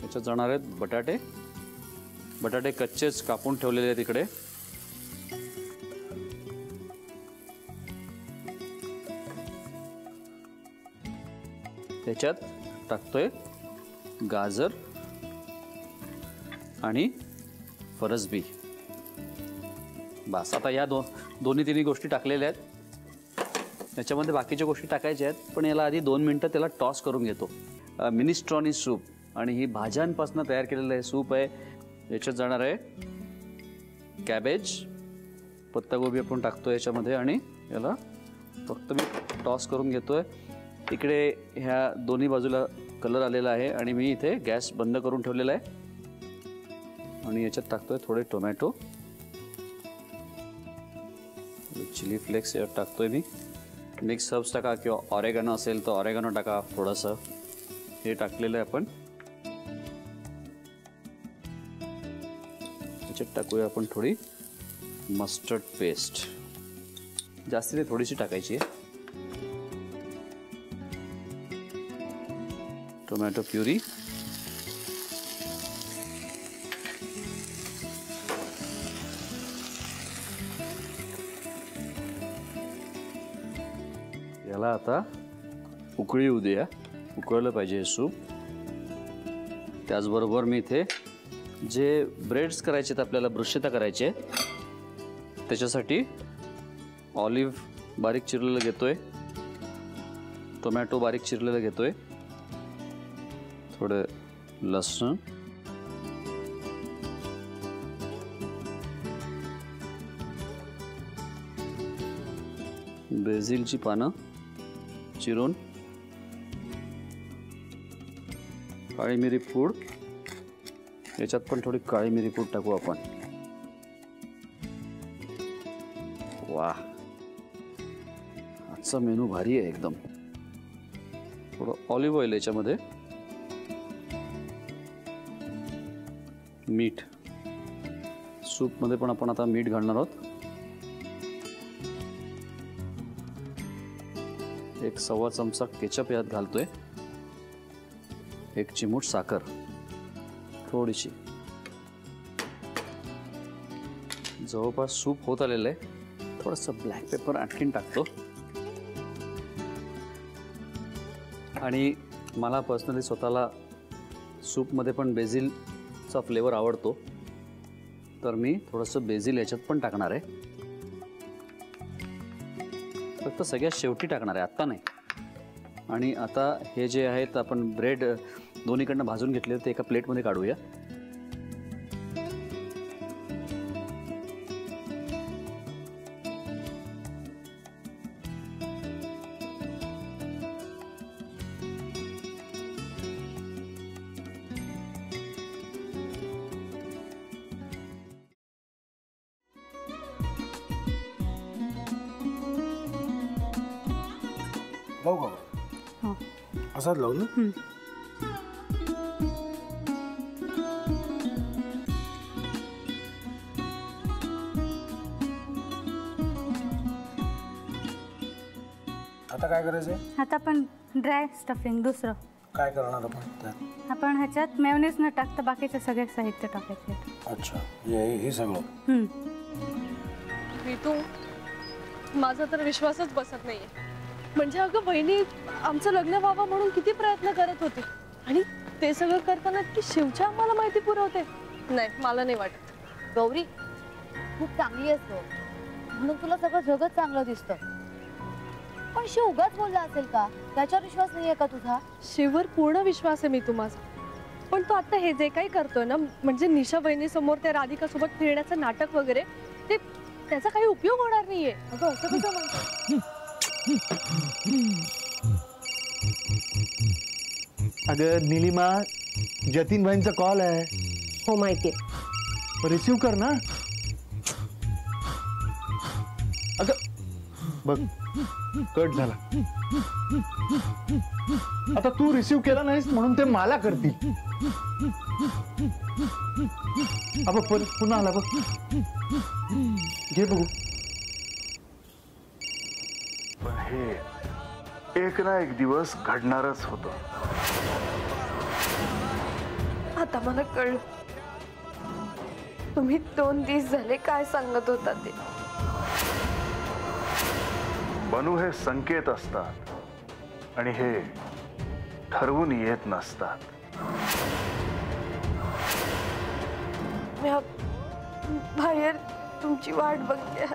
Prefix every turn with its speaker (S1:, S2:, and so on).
S1: त्याच्यात जाणार आहेत बटाटे. बटाटे कच्चेच कापून ठेवलेले आहेत इकडे. त्याच्यात टाकतोय गाजर आणि फरसबी. बस आता या दोन्ही तिन्ही गोष्टी टाकलेल्या आहेत. त्याच्यामध्ये बाकीच्या गोष्टी टाकायच्या आहेत, पण याला आधी 2 मिनटं त्याला टॉस करून घेतो. मिनिस्ट्रॉनी सूप आणि ही भाज्यांपासून तयार केलेलं हे सूप आहे. याच्यात जाणार आहे कॅबेज, पत्तागोबी आपण टाकतो याच्यामध्ये आणि याला फक्त मी टॉस करून घेतोय. इकडे ह्या दोन्ही बाजूला कलर आलेला आहे आणि मी इथे गॅस बंद करून ठेवलेला आहे. आणि याच्यात टाकतोय थोडे टोमॅटो, चिली फ्लेक्स यात टाकतोय मी. मिक्स हर्ब्स टाका किंवा ऑरेगॅनो असेल तर ऑरेगॅनो टाका थोडंसं. हे टाकलेलं आहे आपण. याच्यात टाकूया आपण थोडी मस्टर्ड पेस्ट. जास्ती नाही, थोडीशी टाकायची आहे. टोमॅटो प्युरी, याला आता उकळी येऊ द्या. उकळलं पाहिजे हे सूप. त्याचबरोबर मी इथे जे ब्रेड्स करायचे आहेत आपल्याला, ब्रुश्शेता करायचे, त्याच्यासाठी ऑलिव्ह बारीक चिरलेलं घेतोय, टोमॅटो बारीक चिरलेलं घेतोय, थोडं लसूण, बेसिलची पानं चिरून, काळी मिरी पूड. याच्यात पण थोडी काळी मिरी पूड टाकू आपण. वा, आजचा मेनू भारी आहे एकदम. थोडं ऑलिव्ह ऑइल याच्यामध्ये, मीठ. सूपमध्ये पण आपण आता मीठ घालणार आहोत. 1 चमचा केचप यात घालतोय. 1 चिमूट साखर थोडीशी. जवळपास सूप होत आलेलं आहे. थोडंसं ब्लॅक पेपर आणखीन टाकतो. आणि मला पर्सनली स्वतःला सूपमध्ये पण बेसिलचा फ्लेवर आवडतो, तर मी थोडंसं बेसिल याच्यात पण टाकणार आहे. फक्त सगळ्यात शेवटी टाकणार आहे, आत्ता नाही. आणि आता हे जे आहेत आपण ब्रेड दोन्हीकडनं भाजून घेतले ते एका प्लेटमध्ये काढूया.
S2: लावू का? असाच लावू ना. आता काय करायचंय?
S3: आता आपण ड्राय स्टफिंग दुसरं
S2: काय करणार आपण?
S3: आपण ह्याच्यात मेयोनीज न टाकता बाकीचे सगळे साहित्य टाकायचे.
S2: अच्छा, हे सगळं.
S4: ऋतू, माझा तर विश्वासच बसत नाहीये. म्हणजे अगं बहिणी आमचं लग्न व्हावं म्हणून किती प्रयत्न करत होती आणि ते सगळं करताना की शिवच्या आम्हाला माहिती पुरवते. नाही, मला नाही वाटत.
S5: गौरी खूप चांगली आहेस गं, म्हणून तुला सगळं जगत चांगलं दिसतं. पण शिव उगाच बोलला असेल का? त्याच्यावर विश्वास नाहीये का तुझा?
S4: शिववर पूर्ण विश्वास आहे मी माझा. पण तो आता हे जे काही करतोय ना, म्हणजे निशा बहिणी समोर त्या राधिका सोबत फिरण्याचं नाटक वगैरे, ते त्याचा काही उपयोग होणार नाहीये.
S5: अगं असं कसं म्हणतो?
S6: अगं नीलिमा, जतीन भाईंचा कॉल आहे.
S7: हो माहितीये,
S6: रिसीव्ह कर ना. अगं बघ, कट झाला. आता तू रिसीव्ह केला नाहीस म्हणून ते मला करतील. अब पुन्हा आला बघ. घे बघू.
S8: पण हे एक ना एक दिवस घडणारच होतं.
S4: आता मला कळलं तुम्ही 2 दिवस झाले काय सांगत होता ते.
S8: बनू हे संकेत असतात आणि हे ठरवून येत नसतात.
S4: मी बाहेर तुमची वाट बघते.